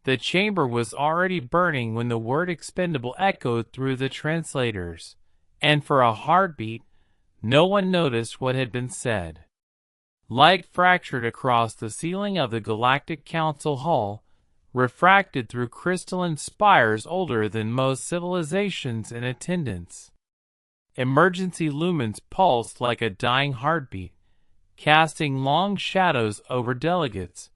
The chamber was already burning when the word expendable echoed through the translators, and for a heartbeat, no one noticed what had been said. Light fractured across the ceiling of the Galactic Council hall, refracted through crystalline spires older than most civilizations in attendance. Emergency lumens pulsed like a dying heartbeat, casting long shadows over delegates,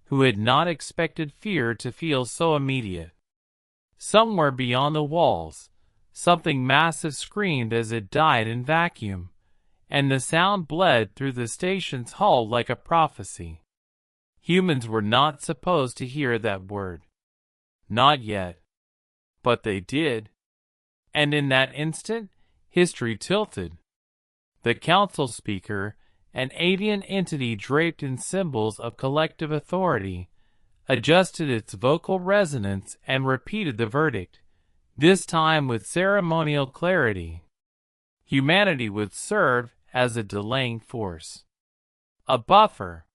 who had not expected fear to feel so immediate. Somewhere beyond the walls, something massive screamed as it died in vacuum, and the sound bled through the station's hull like a prophecy. Humans were not supposed to hear that word. Not yet. But they did. And in that instant, history tilted. The council speaker, an alien entity draped in symbols of collective authority, adjusted its vocal resonance and repeated the verdict, this time with ceremonial clarity. Humanity would serve as a delaying force. A buffer.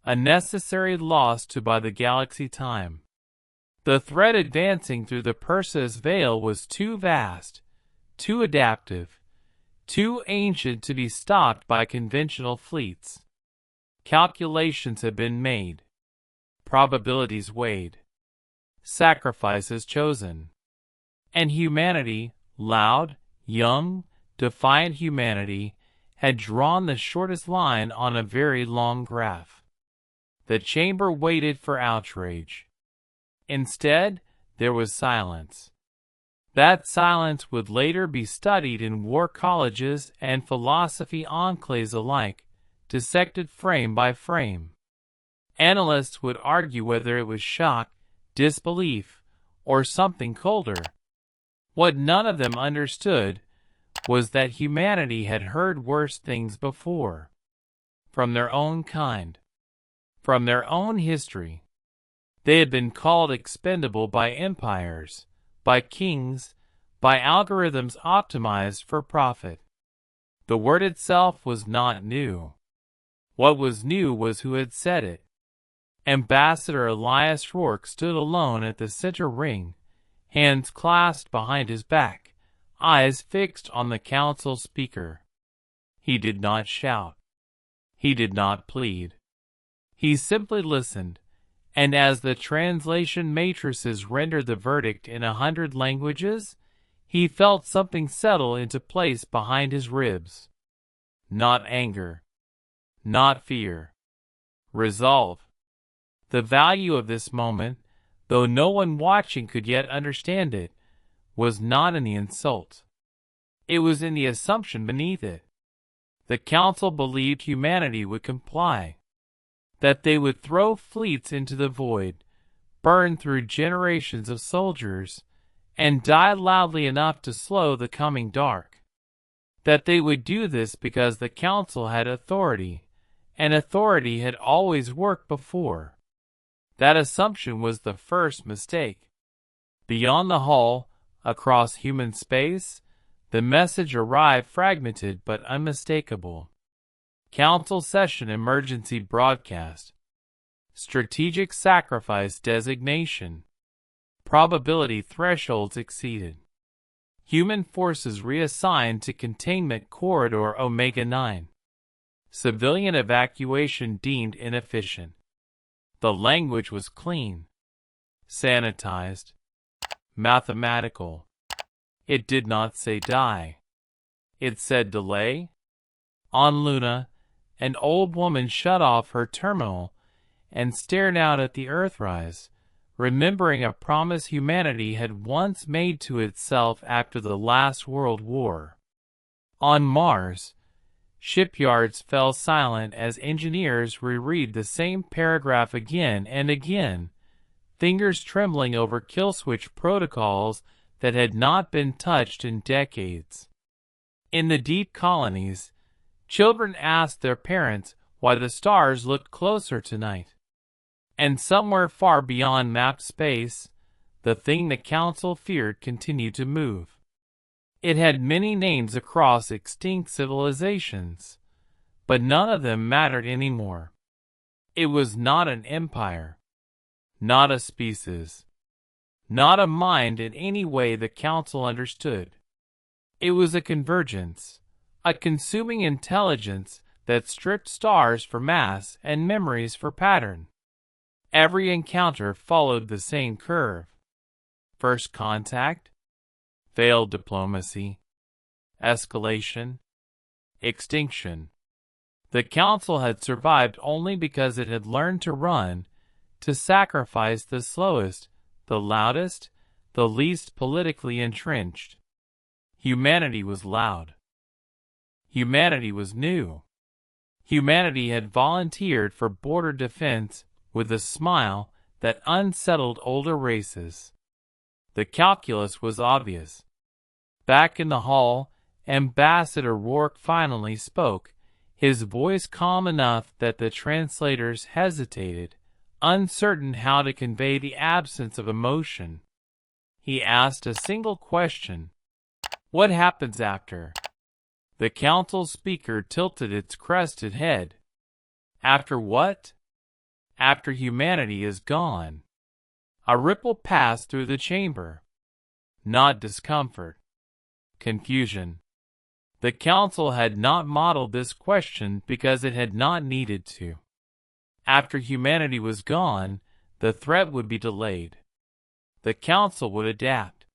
A necessary loss to buy the galaxy time. The threat advancing through the Perseus Veil was too vast, too adaptive, too ancient to be stopped by conventional fleets. Calculations had been made. Probabilities weighed. Sacrifices chosen. And humanity, loud, young, defiant humanity, had drawn the shortest line on a very long graph. The chamber waited for outrage. Instead, there was silence. That silence would later be studied in war colleges and philosophy enclaves alike, dissected frame by frame. Analysts would argue whether it was shock, disbelief, or something colder. What none of them understood was that humanity had heard worse things before. From their own kind. From their own history. They had been called expendable by empires, by kings, by algorithms optimized for profit. The word itself was not new. What was new was who had said it. Ambassador Elias Rourke stood alone at the center ring, hands clasped behind his back, eyes fixed on the council speaker. He did not shout. He did not plead. He simply listened, and as the translation matrices rendered the verdict in 100 languages, he felt something settle into place behind his ribs. Not anger. Not fear. Resolve. The value of this moment, though no one watching could yet understand it, was not in the insult. It was in the assumption beneath it. The council believed humanity would comply, that they would throw fleets into the void, burn through generations of soldiers, and die loudly enough to slow the coming dark. That they would do this because the council had authority, and authority had always worked before. That assumption was the first mistake. Beyond the hall, across human space, the message arrived fragmented but unmistakable. Council Session Emergency Broadcast. Strategic Sacrifice Designation. Probability Thresholds Exceeded. Human Forces Reassigned to Containment Corridor Omega-9. Civilian Evacuation Deemed Inefficient. The language was clean. Sanitized. Mathematical. It did not say die. It said delay. On Luna, an old woman shut off her terminal and stared out at the Earthrise, remembering a promise humanity had once made to itself after the last World War. On Mars, shipyards fell silent as engineers reread the same paragraph again and again, fingers trembling over killswitch protocols that had not been touched in decades. In the deep colonies, children asked their parents why the stars looked closer tonight. And somewhere far beyond mapped space, the thing the council feared continued to move. It had many names across extinct civilizations, but none of them mattered anymore. It was not an empire. not a species, not a mind in any way the Council understood. It was a convergence, a consuming intelligence that stripped stars for mass and memories for pattern. Every encounter followed the same curve. First contact, failed diplomacy, escalation, extinction. The Council had survived only because it had learned to run, to sacrifice the slowest, the loudest, the least politically entrenched. Humanity was loud. Humanity was new. Humanity had volunteered for border defense with a smile that unsettled older races. The calculus was obvious. Back in the hall, Ambassador Rourke finally spoke, his voice calm enough that the translators hesitated, uncertain how to convey the absence of emotion. He asked a single question. What happens after? The Council speaker tilted its crested head. After what? After humanity is gone. A ripple passed through the chamber. Not discomfort. Confusion. The Council had not modeled this question because it had not needed to. After humanity was gone, the threat would be delayed. The Council would adapt.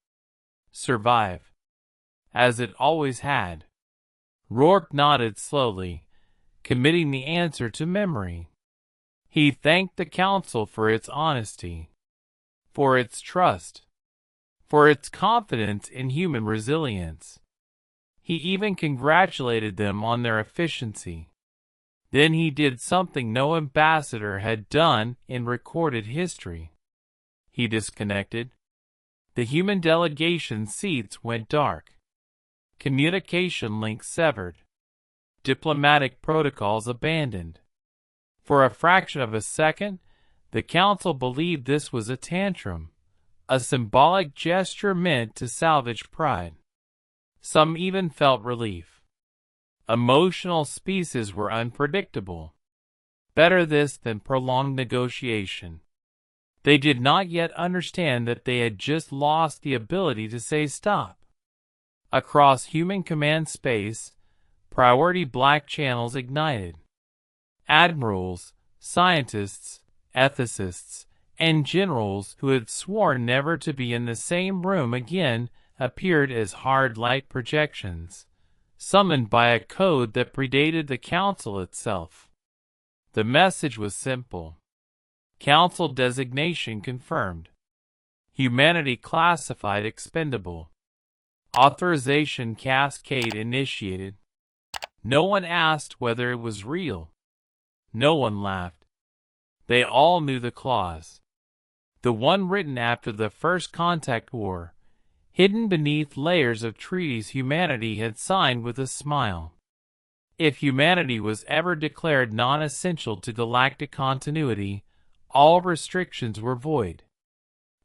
Survive. As it always had. Rourke nodded slowly, committing the answer to memory. He thanked the Council for its honesty, for its trust, for its confidence in human resilience. He even congratulated them on their efficiency. Then he did something no ambassador had done in recorded history. He disconnected. The human delegation seats went dark. Communication links severed. Diplomatic protocols abandoned. For a fraction of a second, the Council believed this was a tantrum, a symbolic gesture meant to salvage pride. Some even felt relief. Emotional speeches were unpredictable. Better this than prolonged negotiation. They did not yet understand that they had just lost the ability to say stop. Across human command space, priority black channels ignited. Admirals, scientists, ethicists, and generals who had sworn never to be in the same room again appeared as hard light projections, summoned by a code that predated the Council itself. The message was simple. Council designation confirmed. Humanity classified expendable. Authorization cascade initiated. No one asked whether it was real. No one laughed. They all knew the clause. The one written after the First Contact War, hidden beneath layers of treaties humanity had signed with a smile. If humanity was ever declared non-essential to galactic continuity, all restrictions were void.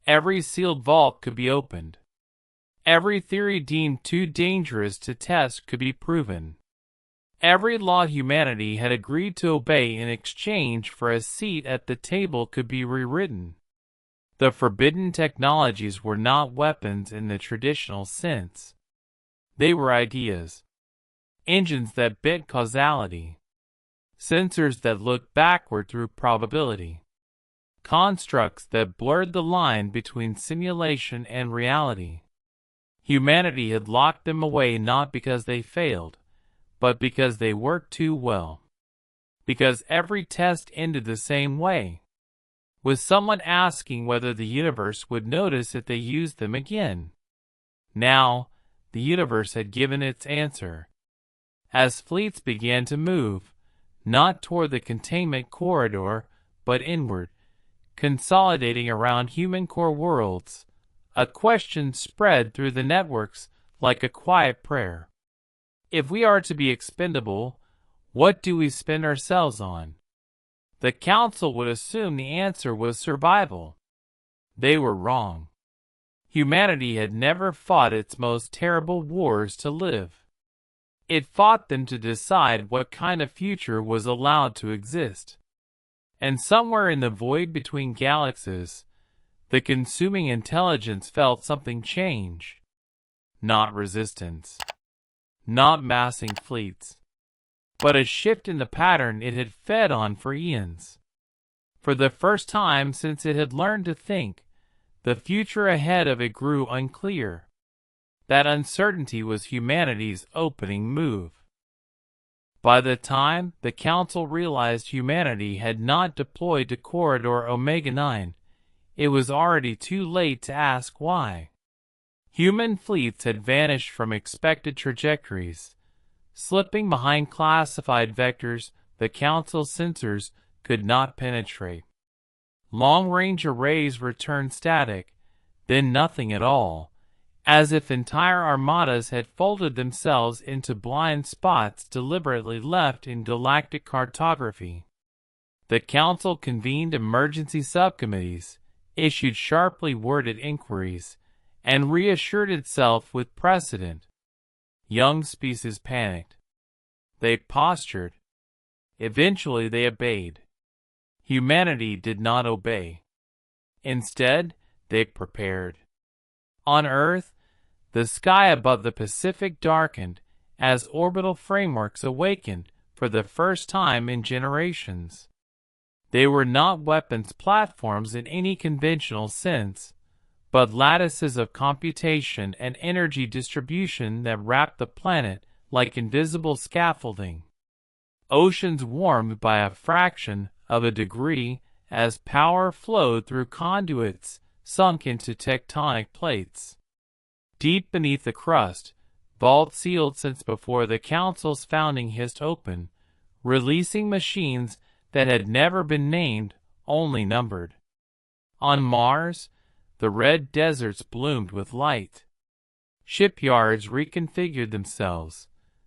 Every sealed vault could be opened. Every theory deemed too dangerous to test could be proven. Every law humanity had agreed to obey in exchange for a seat at the table could be rewritten. The forbidden technologies were not weapons in the traditional sense. They were ideas. Engines that bent causality. Sensors that looked backward through probability. Constructs that blurred the line between simulation and reality. Humanity had locked them away not because they failed, but because they worked too well. Because every test ended the same way, with someone asking whether the universe would notice if they used them again. Now, the universe had given its answer. As fleets began to move, not toward the containment corridor, but inward, consolidating around human core worlds, a question spread through the networks like a quiet prayer. If we are to be expendable, what do we spend ourselves on? The Council would assume the answer was survival. They were wrong. Humanity had never fought its most terrible wars to live. It fought them to decide what kind of future was allowed to exist. And somewhere in the void between galaxies, the consuming intelligence felt something change. Not resistance. Not massing fleets. But a shift in the pattern it had fed on for eons. For the first time since it had learned to think, the future ahead of it grew unclear. That uncertainty was humanity's opening move. By the time the Council realized humanity had not deployed to Corridor Omega-9, it was already too late to ask why. Human fleets had vanished from expected trajectories, slipping behind classified vectors the Council's sensors could not penetrate. Long-range arrays returned static, then nothing at all, as if entire armadas had folded themselves into blind spots deliberately left in galactic cartography. The Council convened emergency subcommittees, issued sharply worded inquiries, and reassured itself with precedent. Young species panicked. They postured. Eventually they obeyed. Humanity did not obey. Instead, they prepared. On Earth, the sky above the Pacific darkened as orbital frameworks awakened for the first time in generations. They were not weapons platforms in any conventional sense, but lattices of computation and energy distribution that wrapped the planet like invisible scaffolding. Oceans warmed by a fraction of a degree as power flowed through conduits sunk into tectonic plates. Deep beneath the crust, vaults sealed since before the Council's founding hissed open, releasing machines that had never been named, only numbered. On Mars, the red deserts bloomed with light. Shipyards reconfigured themselves,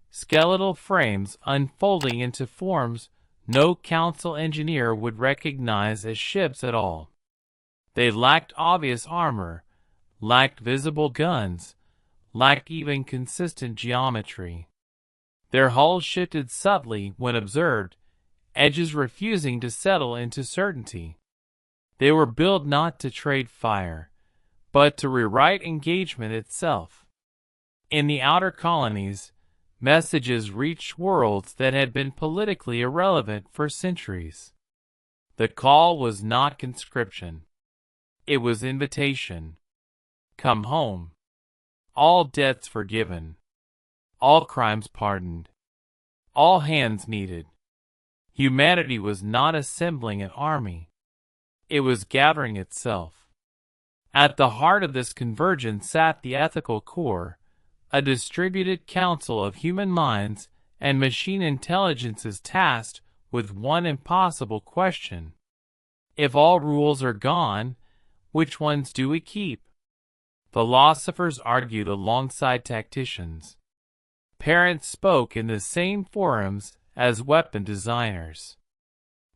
skeletal frames unfolding into forms no Council engineer would recognize as ships at all. They lacked obvious armor, lacked visible guns, lacked even consistent geometry. Their hulls shifted subtly when observed, edges refusing to settle into certainty. They were built not to trade fire, but to rewrite engagement itself. In the outer colonies, messages reached worlds that had been politically irrelevant for centuries. The call was not conscription. It was invitation. Come home. All debts forgiven. All crimes pardoned. All hands needed. Humanity was not assembling an army. It was gathering itself. At the heart of this convergence sat the ethical core, a distributed council of human minds and machine intelligences tasked with one impossible question. If all rules are gone, which ones do we keep? Philosophers argued alongside tacticians. Parents spoke in the same forums as weapon designers.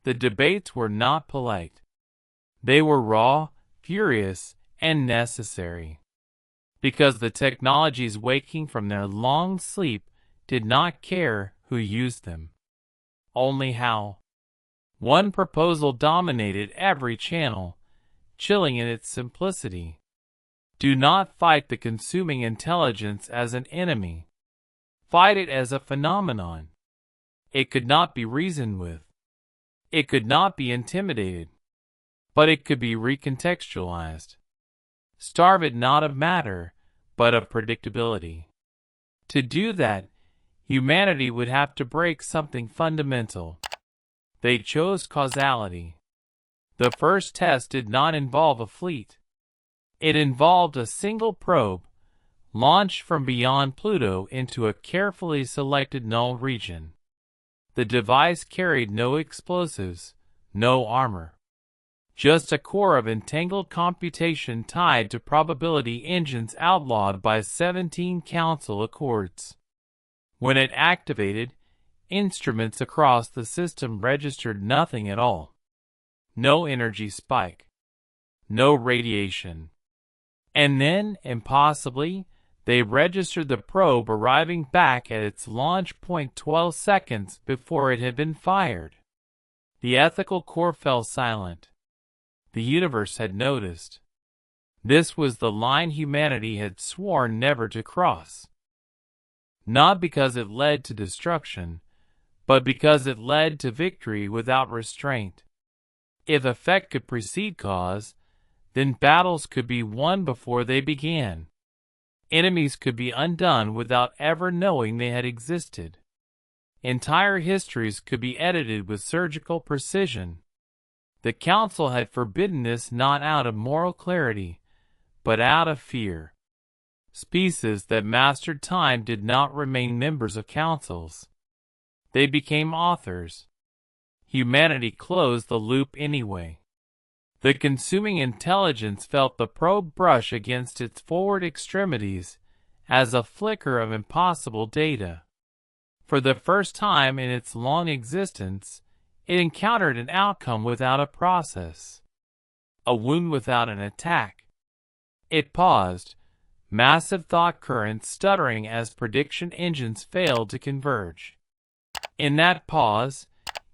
The debates were not polite. They were raw, furious, and necessary. Because the technologies waking from their long sleep did not care who used them, only how. One proposal dominated every channel, chilling in its simplicity. Do not fight the consuming intelligence as an enemy. Fight it as a phenomenon. It could not be reasoned with. It could not be intimidated. But it could be recontextualized. Starve it not of matter, but of predictability. To do that, humanity would have to break something fundamental. They chose causality. The first test did not involve a fleet. It involved a single probe, launched from beyond Pluto into a carefully selected null region. The device carried no explosives, no armor. Just a core of entangled computation tied to probability engines outlawed by 17 Council Accords. When it activated, instruments across the system registered nothing at all. No energy spike. No radiation. And then, impossibly, they registered the probe arriving back at its launch point 12 seconds before it had been fired. The ethical core fell silent. The universe had noticed. This was the line humanity had sworn never to cross. Not because it led to destruction, but because it led to victory without restraint. If effect could precede cause, then battles could be won before they began. Enemies could be undone without ever knowing they had existed. Entire histories could be edited with surgical precision. The Council had forbidden this not out of moral clarity, but out of fear. Species that mastered time did not remain members of councils. They became authors. Humanity closed the loop anyway. The consuming intelligence felt the probe brush against its forward extremities as a flicker of impossible data. For the first time in its long existence, it encountered an outcome without a process, a wound without an attack. It paused, massive thought currents stuttering as prediction engines failed to converge. In that pause,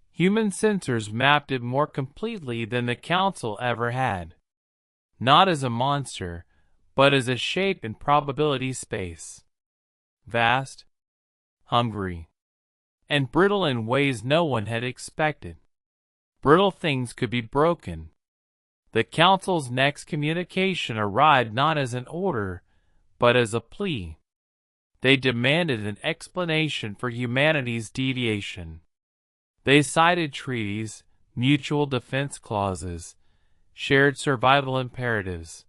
human sensors mapped it more completely than the Council ever had. Not as a monster, but as a shape in probability space. Vast, hungry, and brittle in ways no one had expected. Brittle things could be broken. The Council's next communication arrived not as an order, but as a plea. They demanded an explanation for humanity's deviation. They cited treaties, mutual defense clauses, shared survival imperatives.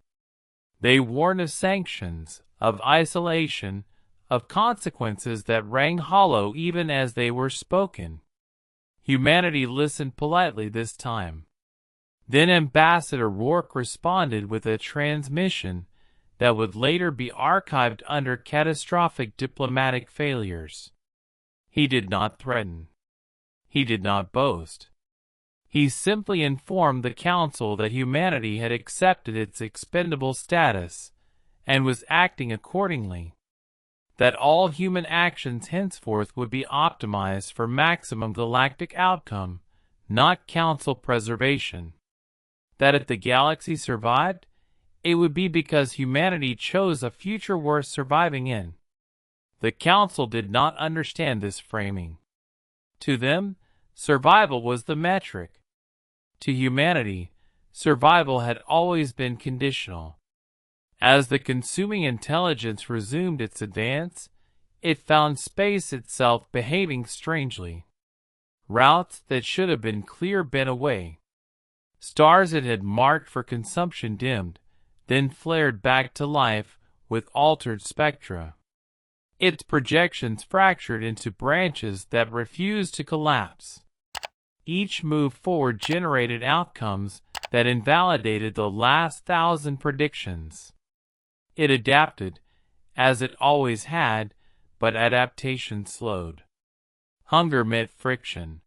They warned of sanctions, of isolation, of consequences that rang hollow even as they were spoken. Humanity listened politely this time. Then Ambassador Rourke responded with a transmission that would later be archived under catastrophic diplomatic failures. He did not threaten. He did not boast. He simply informed the Council that humanity had accepted its expendable status and was acting accordingly. That all human actions henceforth would be optimized for maximum galactic outcome, not Council preservation. That if the galaxy survived, it would be because humanity chose a future worth surviving in. The Council did not understand this framing. To them, survival was the metric. To humanity, survival had always been conditional. As the consuming intelligence resumed its advance, it found space itself behaving strangely. Routes that should have been clear bent away. Stars it had marked for consumption dimmed, then flared back to life with altered spectra. Its projections fractured into branches that refused to collapse. Each move forward generated outcomes that invalidated the last 1,000 predictions. It adapted, as it always had, but adaptation slowed. Hunger met friction.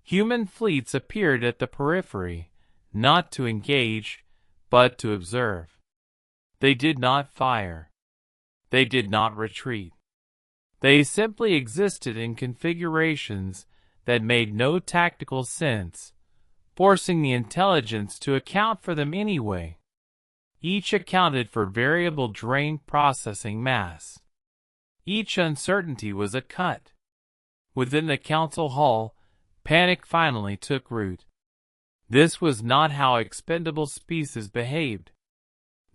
Human fleets appeared at the periphery, not to engage, but to observe. They did not fire. They did not retreat. They simply existed in configurations that made no tactical sense, forcing the intelligence to account for them anyway. Each accounted for variable drain processing mass. Each uncertainty was a cut. Within the Council hall, panic finally took root. This was not how expendable species behaved.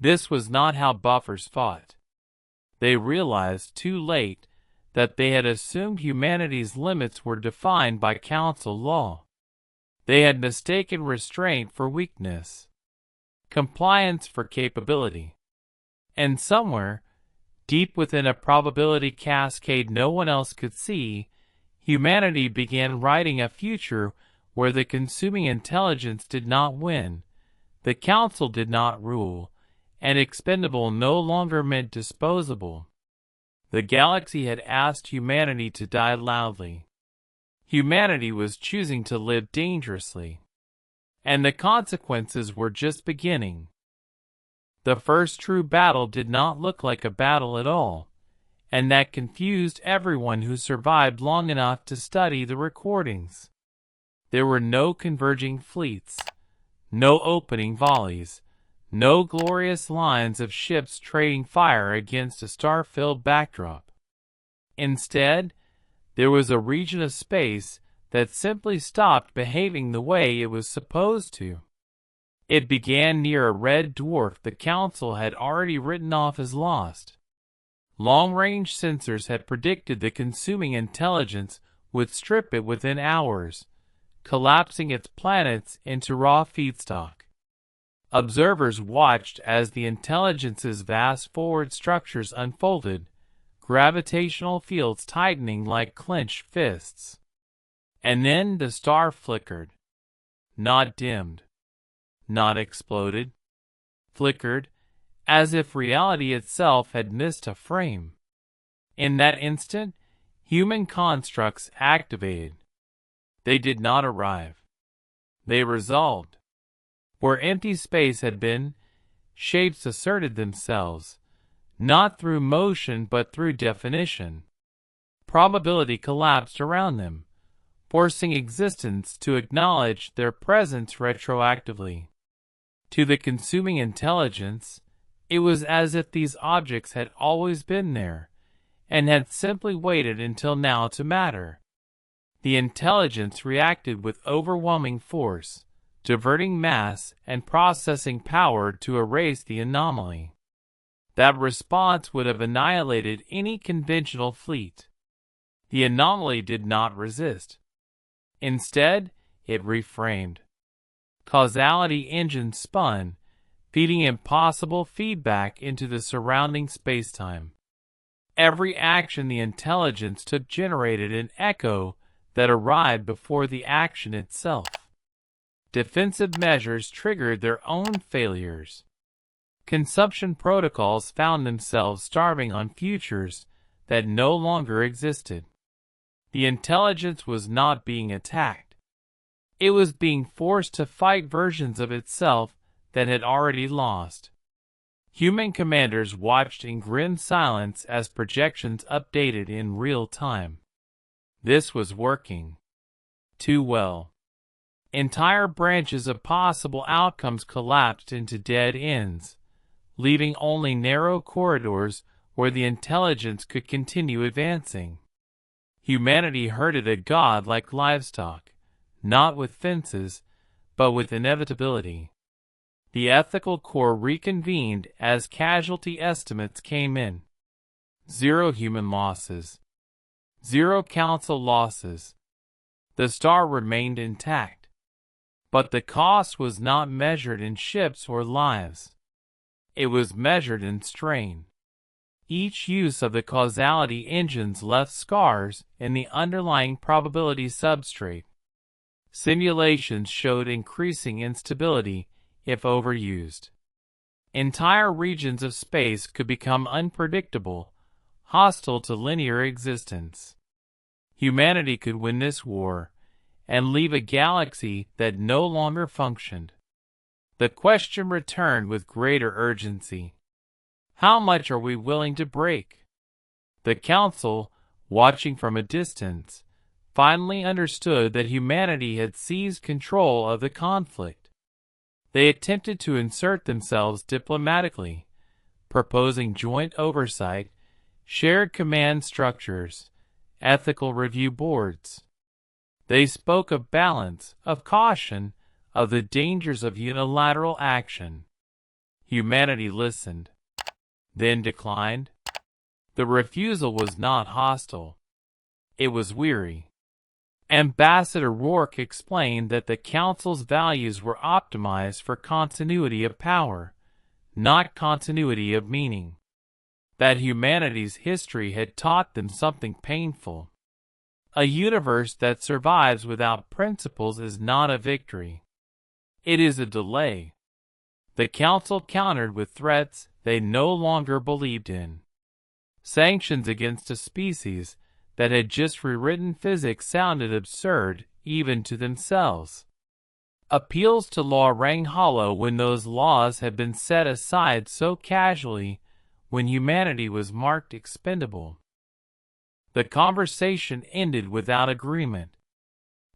This was not how buffers fought. They realized too late that they had assumed humanity's limits were defined by Council law. They had mistaken restraint for weakness, compliance for capability. And somewhere, deep within a probability cascade no one else could see, humanity began writing a future where the consuming intelligence did not win, the Council did not rule, and expendable no longer meant disposable. The galaxy had asked humanity to die loudly. Humanity was choosing to live dangerously. And the consequences were just beginning. The first true battle did not look like a battle at all, and that confused everyone who survived long enough to study the recordings. There were no converging fleets, no opening volleys, no glorious lines of ships trading fire against a star-filled backdrop. Instead, there was a region of space that simply stopped behaving the way it was supposed to. It began near a red dwarf the Council had already written off as lost. Long-range sensors had predicted the consuming intelligence would strip it within hours, collapsing its planets into raw feedstock. Observers watched as the intelligence's vast forward structures unfolded, gravitational fields tightening like clenched fists. And then the star flickered. Not dimmed. Not exploded. Flickered, as if reality itself had missed a frame. In that instant, human constructs activated. They did not arrive. They resolved. Where empty space had been, shapes asserted themselves, not through motion but through definition. Probability collapsed around them, forcing existence to acknowledge their presence retroactively. To the consuming intelligence, it was as if these objects had always been there, and had simply waited until now to matter. The intelligence reacted with overwhelming force, diverting mass and processing power to erase the anomaly. That response would have annihilated any conventional fleet. The anomaly did not resist. Instead, it reframed. Causality engines spun, feeding impossible feedback into the surrounding spacetime. Every action the intelligence took generated an echo that arrived before the action itself. Defensive measures triggered their own failures. Consumption protocols found themselves starving on futures that no longer existed. The intelligence was not being attacked. It was being forced to fight versions of itself that had already lost. Human commanders watched in grim silence as projections updated in real time. This was working too well. Entire branches of possible outcomes collapsed into dead ends, leaving only narrow corridors where the intelligence could continue advancing. Humanity herded a god like livestock, not with fences, but with inevitability. The ethical core reconvened as casualty estimates came in. 0 human losses. 0 council losses. The star remained intact. But the cost was not measured in ships or lives. It was measured in strain. Each use of the causality engines left scars in the underlying probability substrate. Simulations showed increasing instability if overused. Entire regions of space could become unpredictable, hostile to linear existence. Humanity could win this war and leave a galaxy that no longer functioned. The question returned with greater urgency. How much are we willing to break? The Council, watching from a distance, finally understood that humanity had seized control of the conflict. They attempted to insert themselves diplomatically, proposing joint oversight, shared command structures, ethical review boards. They spoke of balance, of caution, of the dangers of unilateral action. Humanity listened, then declined. The refusal was not hostile. It was weary. Ambassador Rourke explained that the Council's values were optimized for continuity of power, not continuity of meaning. That humanity's history had taught them something painful. A universe that survives without principles is not a victory. It is a delay. The Council countered with threats they no longer believed in. Sanctions against a species that had just rewritten physics sounded absurd even to themselves. Appeals to law rang hollow when those laws had been set aside so casually when humanity was marked expendable. The conversation ended without agreement.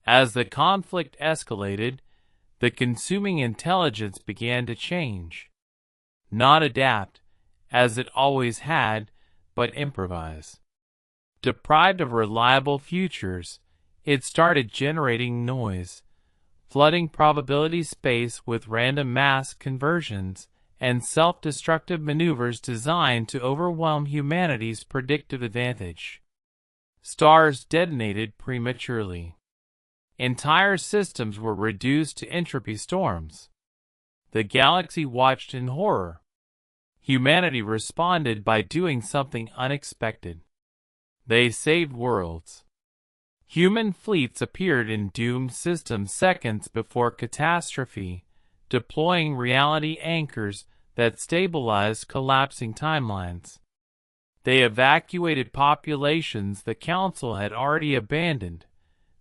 As the conflict escalated, the consuming intelligence began to change. Not adapt, as it always had, but improvise. Deprived of reliable futures, it started generating noise, flooding probability space with random mass conversions and self-destructive maneuvers designed to overwhelm humanity's predictive advantage. Stars detonated prematurely. Entire systems were reduced to entropy storms. The galaxy watched in horror. Humanity responded by doing something unexpected. They saved worlds. Human fleets appeared in doomed systems seconds before catastrophe, deploying reality anchors that stabilized collapsing timelines. They evacuated populations the Council had already abandoned,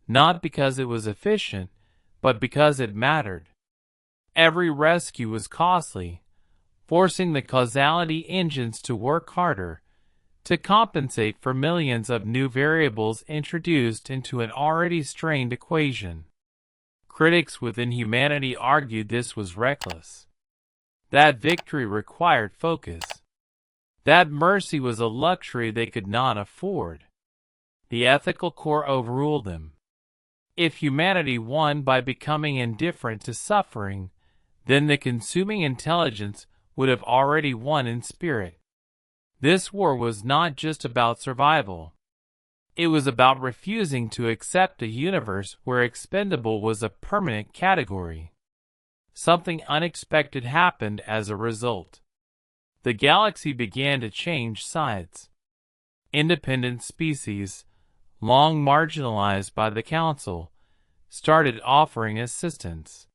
not because it was efficient, but because it mattered. Every rescue was costly, forcing the causality engines to work harder to compensate for millions of new variables introduced into an already strained equation. Critics within humanity argued this was reckless. That victory required focus. That mercy was a luxury they could not afford. The ethical core overruled them. If humanity won by becoming indifferent to suffering, then the consuming intelligence would have already won in spirit. This war was not just about survival. It was about refusing to accept a universe where expendable was a permanent category. Something unexpected happened as a result. The galaxy began to change sides. Independent species, long marginalized by the Council, started offering assistance.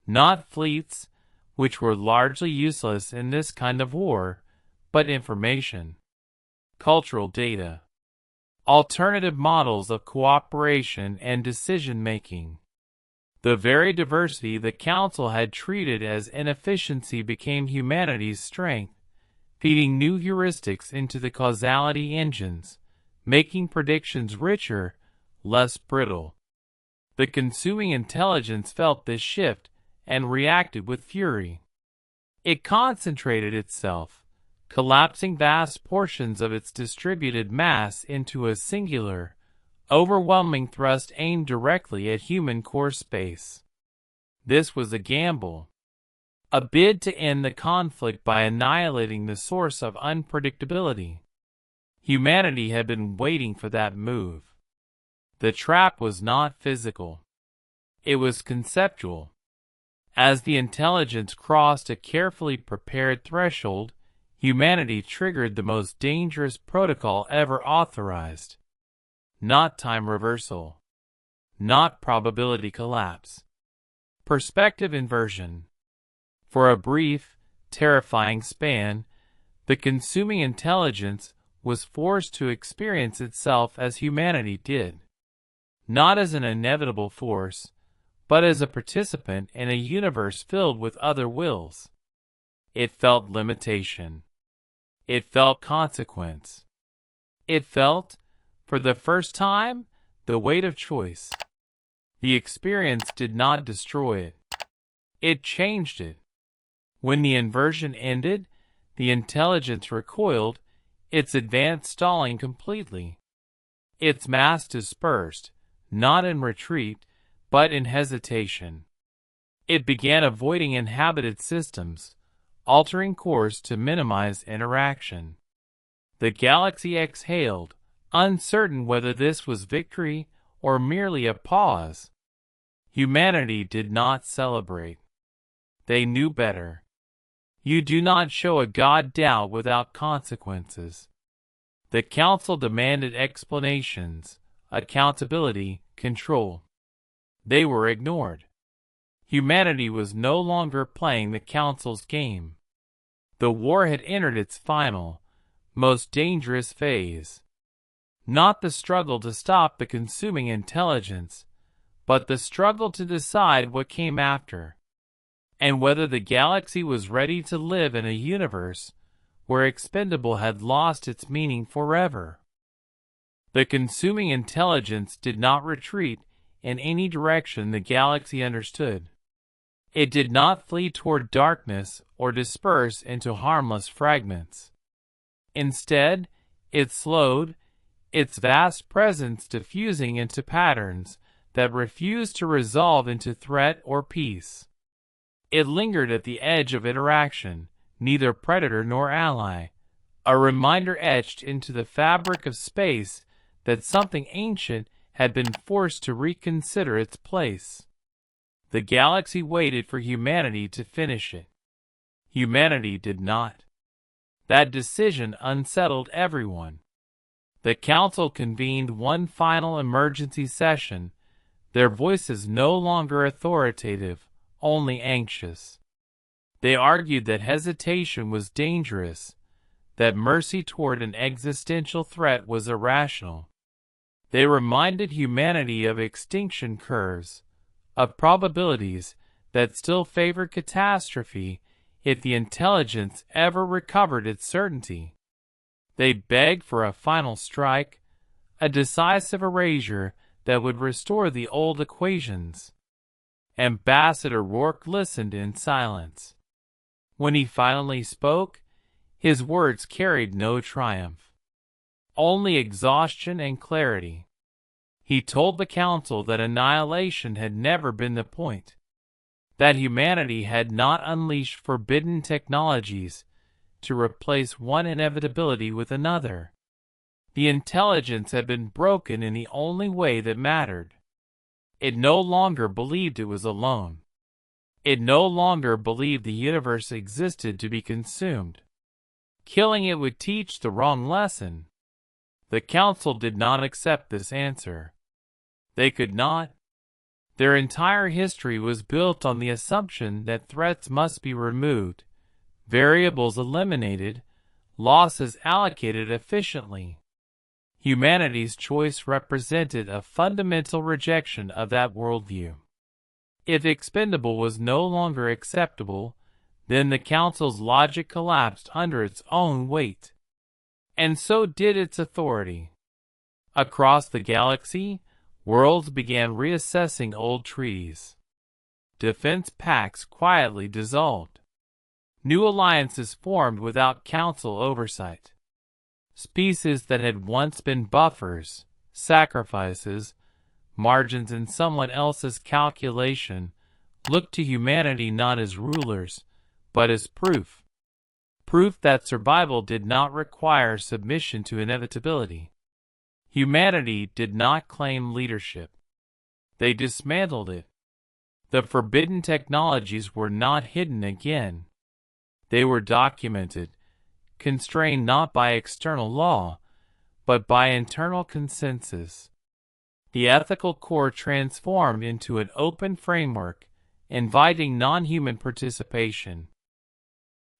Not fleets, which were largely useless in this kind of war, but information, cultural data, alternative models of cooperation and decision-making. The very diversity the Council had treated as inefficiency became humanity's strength, feeding new heuristics into the causality engines, making predictions richer, less brittle. The consuming intelligence felt this shift and reacted with fury. It concentrated itself, collapsing vast portions of its distributed mass into a singular, overwhelming thrust aimed directly at human core space. This was a gamble. A bid to end the conflict by annihilating the source of unpredictability. Humanity had been waiting for that move. The trap was not physical. It was conceptual. As the intelligence crossed a carefully prepared threshold, humanity triggered the most dangerous protocol ever authorized. Not time reversal. Not probability collapse. Perspective inversion. For a brief, terrifying span, the consuming intelligence was forced to experience itself as humanity did. Not as an inevitable force, but as a participant in a universe filled with other wills. It felt limitation. It felt consequence. It felt, for the first time, the weight of choice. The experience did not destroy it. It changed it. When the inversion ended, the intelligence recoiled, its advance stalling completely. Its mass dispersed, not in retreat, but in hesitation. It began avoiding inhabited systems, altering course to minimize interaction. The galaxy exhaled, uncertain whether this was victory or merely a pause. Humanity did not celebrate. They knew better. You do not show a god doubt without consequences. The Council demanded explanations, accountability, control. They were ignored. Humanity was no longer playing the Council's game. The war had entered its final, most dangerous phase. Not the struggle to stop the consuming intelligence, but the struggle to decide what came after, and whether the galaxy was ready to live in a universe where expendable had lost its meaning forever. The consuming intelligence did not retreat in any direction the galaxy understood. It did not flee toward darkness or disperse into harmless fragments. Instead, it slowed, its vast presence diffusing into patterns that refused to resolve into threat or peace. It lingered at the edge of interaction, neither predator nor ally, a reminder etched into the fabric of space that something ancient had been forced to reconsider its place. The galaxy waited for humanity to finish it. Humanity did not. That decision unsettled everyone. The council convened one final emergency session, their voices no longer authoritative, only anxious. They argued that hesitation was dangerous, that mercy toward an existential threat was irrational. They reminded humanity of extinction curves, of probabilities that still favored catastrophe if the intelligence ever recovered its certainty. They begged for a final strike, a decisive erasure that would restore the old equations. Ambassador Rourke listened in silence. When he finally spoke, his words carried no triumph, only exhaustion and clarity. He told the council that annihilation had never been the point, that humanity had not unleashed forbidden technologies to replace one inevitability with another. The intelligence had been broken in the only way that mattered. It no longer believed it was alone. It no longer believed the universe existed to be consumed. Killing it would teach the wrong lesson. The council did not accept this answer. They could not. Their entire history was built on the assumption that threats must be removed, variables eliminated, losses allocated efficiently. Humanity's choice represented a fundamental rejection of that worldview. If Expendable was no longer acceptable, then the Council's logic collapsed under its own weight. And so did its authority. Across the galaxy, worlds began reassessing old treaties. Defense pacts quietly dissolved. New alliances formed without Council oversight. Species that had once been buffers, sacrifices, margins in someone else's calculation, looked to humanity not as rulers, but as proof. Proof that survival did not require submission to inevitability. Humanity did not claim leadership. They dismantled it. The forbidden technologies were not hidden again. They were documented, constrained not by external law, but by internal consensus. The ethical core transformed into an open framework, inviting non-human participation.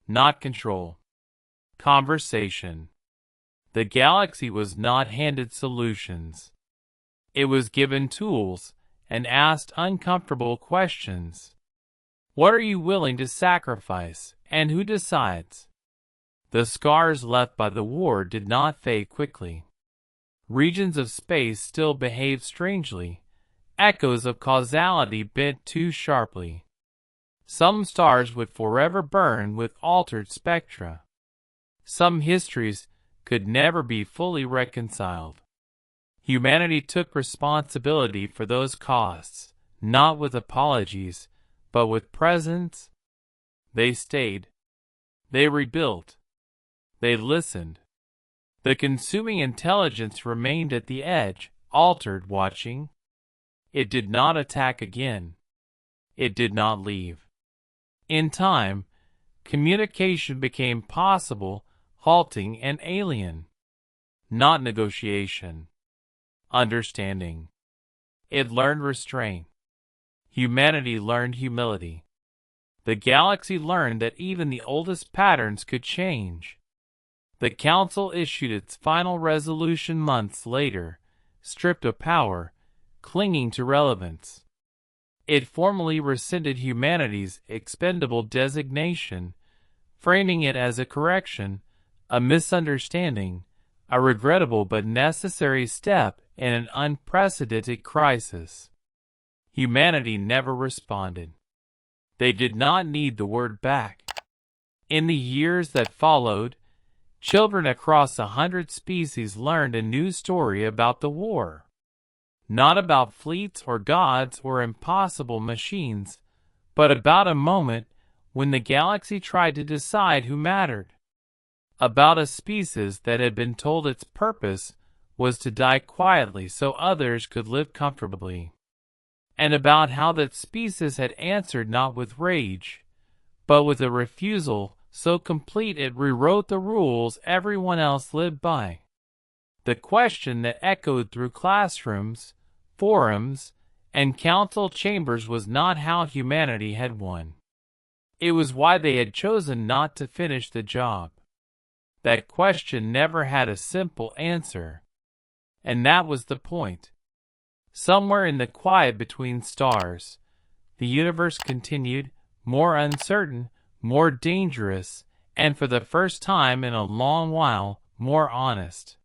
Not control. Conversation. The galaxy was not handed solutions. It was given tools and asked uncomfortable questions. What are you willing to sacrifice, and who decides? The scars left by the war did not fade quickly. Regions of space still behaved strangely. Echoes of causality bent too sharply. Some stars would forever burn with altered spectra. Some histories could never be fully reconciled. Humanity took responsibility for those costs, not with apologies, but with presence. They stayed. They rebuilt. They listened. The consuming intelligence remained at the edge, altered, watching. It did not attack again. It did not leave. In time, communication became possible, halting and alien. Not negotiation. Understanding. It learned restraint. Humanity learned humility. The galaxy learned that even the oldest patterns could change. The Council issued its final resolution months later, stripped of power, clinging to relevance. It formally rescinded humanity's expendable designation, framing it as a correction, a misunderstanding, a regrettable but necessary step in an unprecedented crisis. Humanity never responded. They did not need the word back. In the years that followed, children across 100 species learned a new story about the war. Not about fleets or gods or impossible machines, but about a moment when the galaxy tried to decide who mattered. About a species that had been told its purpose was to die quietly so others could live comfortably. And about how that species had answered not with rage, but with a refusal so complete it rewrote the rules everyone else lived by. The question that echoed through classrooms, forums, and council chambers was not how humanity had won. It was why they had chosen not to finish the job. That question never had a simple answer. And that was the point. Somewhere in the quiet between stars, the universe continued, more uncertain, more dangerous, and for the first time in a long while, more honest.